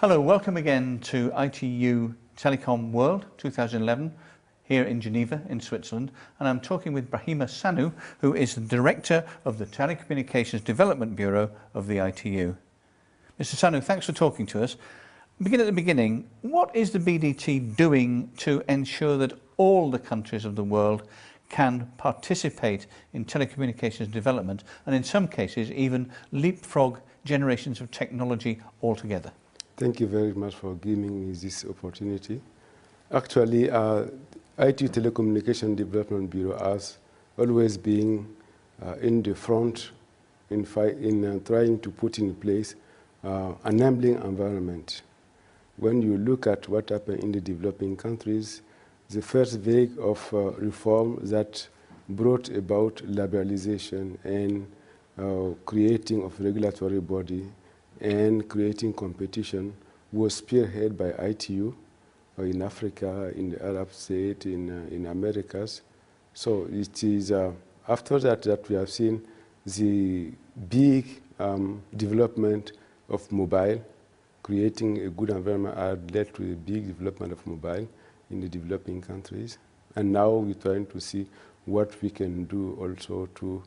Hello, welcome again to ITU Telecom World 2011 here in Geneva in Switzerland, and I'm talking with Brahima Sanu, who is the Director of the Telecommunications Development Bureau of the ITU. Mr. Sanu, thanks for talking to us. Begin at the beginning. What is the BDT doing to ensure that all the countries of the world can participate in telecommunications development and in some cases even leapfrog generations of technology altogether? Thank you very much for giving me this opportunity. Actually, ITU Telecommunication Development Bureau has always been in the front in trying to put in place an enabling environment. When you look at what happened in the developing countries, the first wave of reform that brought about liberalization and creating of regulatory body and creating competition was spearheaded by ITU in Africa, in the Arab state, in Americas. So it is after that we have seen the big development of mobile, creating a good environment had led to a big development of mobile in the developing countries. And now we're trying to see what we can do also to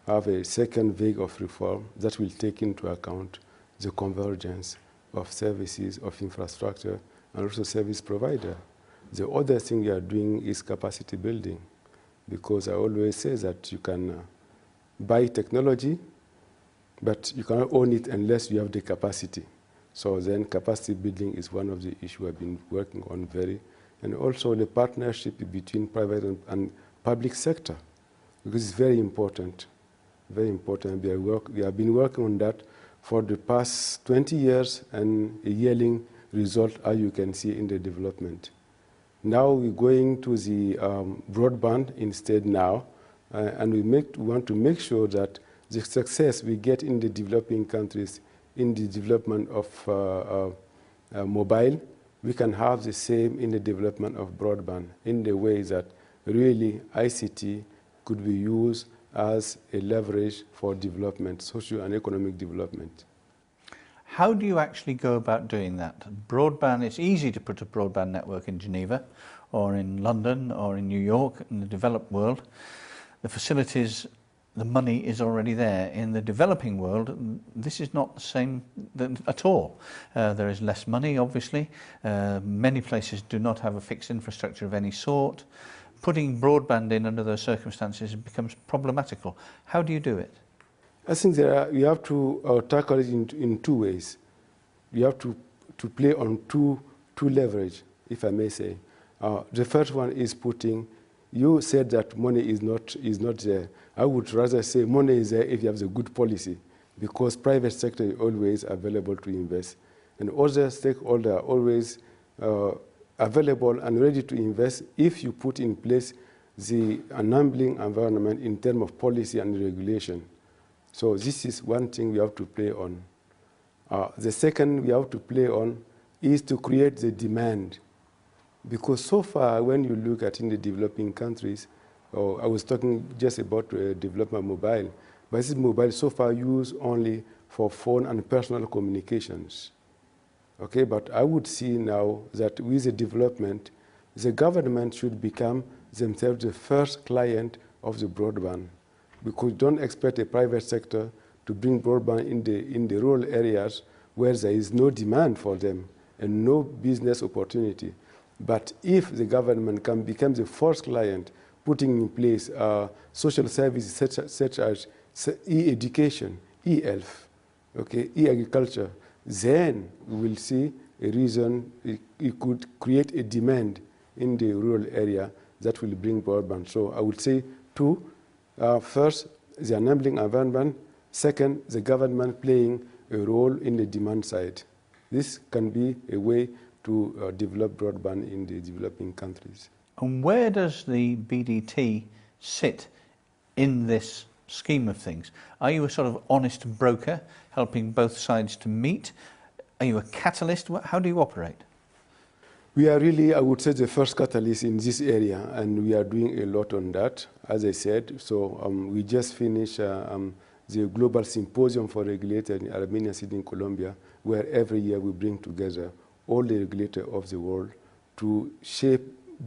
have a second wave of reform that will take into account the convergence of services, of infrastructure, and also service provider. The other thing we are doing is capacity building, because I always say that you can buy technology, but you cannot own it unless you have the capacity. So then capacity building is one of the issues I've been working on and also the partnership between private and public sector, because it's very important, very important. We have been working on that for the past 20 years and a yielding result, as you can see in the development. Now we're going to the broadband instead now, and we want to make sure that the success we get in the developing countries in the development of mobile, we can have the same in the development of broadband in the way that really ICT could be used as a leverage for development, social and economic development. How do you actually go about doing that? Broadband, it's easy to put a broadband network in Geneva or in London or in New York in the developed world. The facilities, the money is already there. In the developing world, this is not the same at all. There is less money, obviously. Many places do not have a fixed infrastructure of any sort. Putting broadband in under those circumstances becomes problematical. How do you do it? I think you have to tackle it in two ways. You have to play on two leverage, if I may say. The first one is putting. You said that money is not there. I would rather say money is there if you have the good policy, because private sector is always available to invest, and other stakeholders are always available and ready to invest if you put in place the enabling environment in terms of policy and regulation. So this is one thing we have to play on. The second we have to play on is to create the demand. Because so far, when you look at in the developing countries, I was talking just about development mobile, but this mobile so far used only for phone and personal communications. Okay, but I would see now that with the development, the government should become themselves the first client of the broadband, because don't expect a private sector to bring broadband in the rural areas where there is no demand for them and no business opportunity. But if the government can become the first client, putting in place social services such as e-education, e-health, okay, e-agriculture, then we will see a reason it could create a demand in the rural area that will bring broadband. So I would say two. First, the enabling environment. Second, the government playing a role in the demand side. This can be a way to develop broadband in the developing countries. And where does the BDT sit in this scheme of things? Are you a sort of honest broker, helping both sides to meet? Are you a catalyst? How do you operate? We are really, I would say, the first catalyst in this area, and we are doing a lot on that, as I said. So we just finished the Global Symposium for Regulators in Armenia City in Colombia, where every year we bring together all the regulators of the world to shape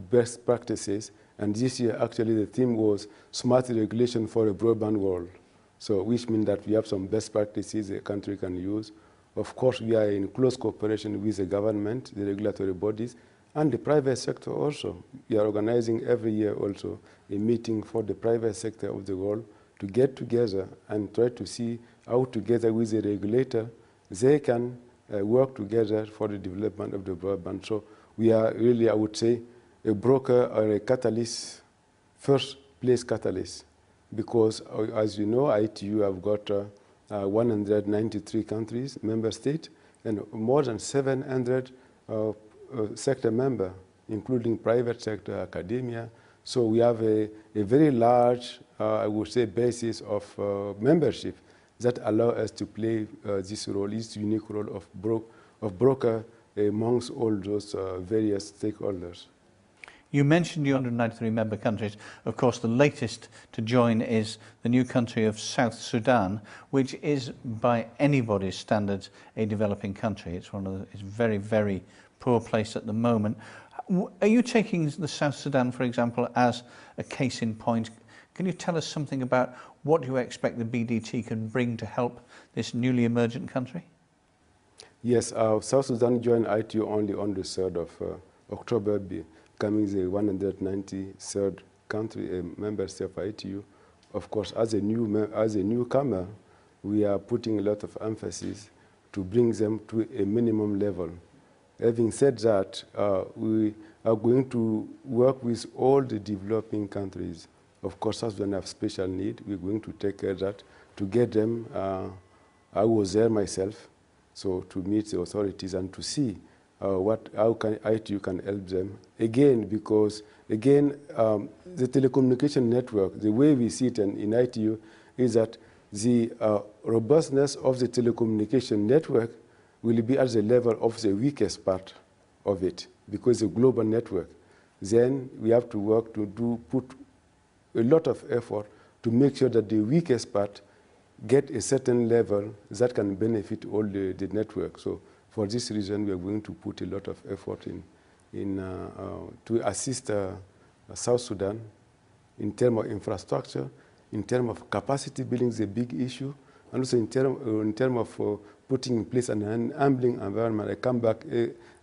best practices. And this year, actually, the theme was Smart Regulation for a Broadband World. So, which means that we have some best practices a country can use. Of course, we are in close cooperation with the government, the regulatory bodies, and the private sector also. We are organizing every year also a meeting for the private sector of the world to get together and try to see how together with the regulator they can work together for the development of the broadband. So we are really, I would say, a broker or a catalyst, first place catalyst, because as you know, ITU have got 193 countries, member states, and more than 700 sector member, including private sector, academia. So we have a very large, I would say, basis of membership that allow us to play this role, this unique role of broker amongst all those various stakeholders. You mentioned the 193 member countries. Of course, the latest to join is the new country of South Sudan, which is, by anybody's standards, a developing country. It's it's very, very poor place at the moment. Are you taking the South Sudan, for example, as a case in point? Can you tell us something about what you expect the BDT can bring to help this newly emergent country? Yes, South Sudan joined ITU only on the 3rd of October, becoming the 193rd country, a member state of ITU. Of course, as a newcomer, we are putting a lot of emphasis to bring them to a minimum level. Having said that, we are going to work with all the developing countries. Of course, South Sudan have special need. We're going to take care of that to get them. I was there myself, so to meet the authorities and to see how can ITU can help them. Again, because the telecommunication network, the way we see it in ITU is that the robustness of the telecommunication network will be at the level of the weakest part of it, because the global network. Then we have to work to put a lot of effort to make sure that the weakest part get a certain level that can benefit all the network. So for this reason, we are going to put a lot of effort to assist South Sudan in terms of infrastructure, in terms of capacity building is a big issue, and also in terms of putting in place an enabling environment. I come back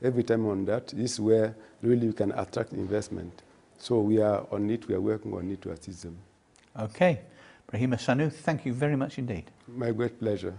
every time on that. This is where really we can attract investment. So we are on it, we are working on it to assist them. Okay. Brahima Sanu, thank you very much indeed. My great pleasure.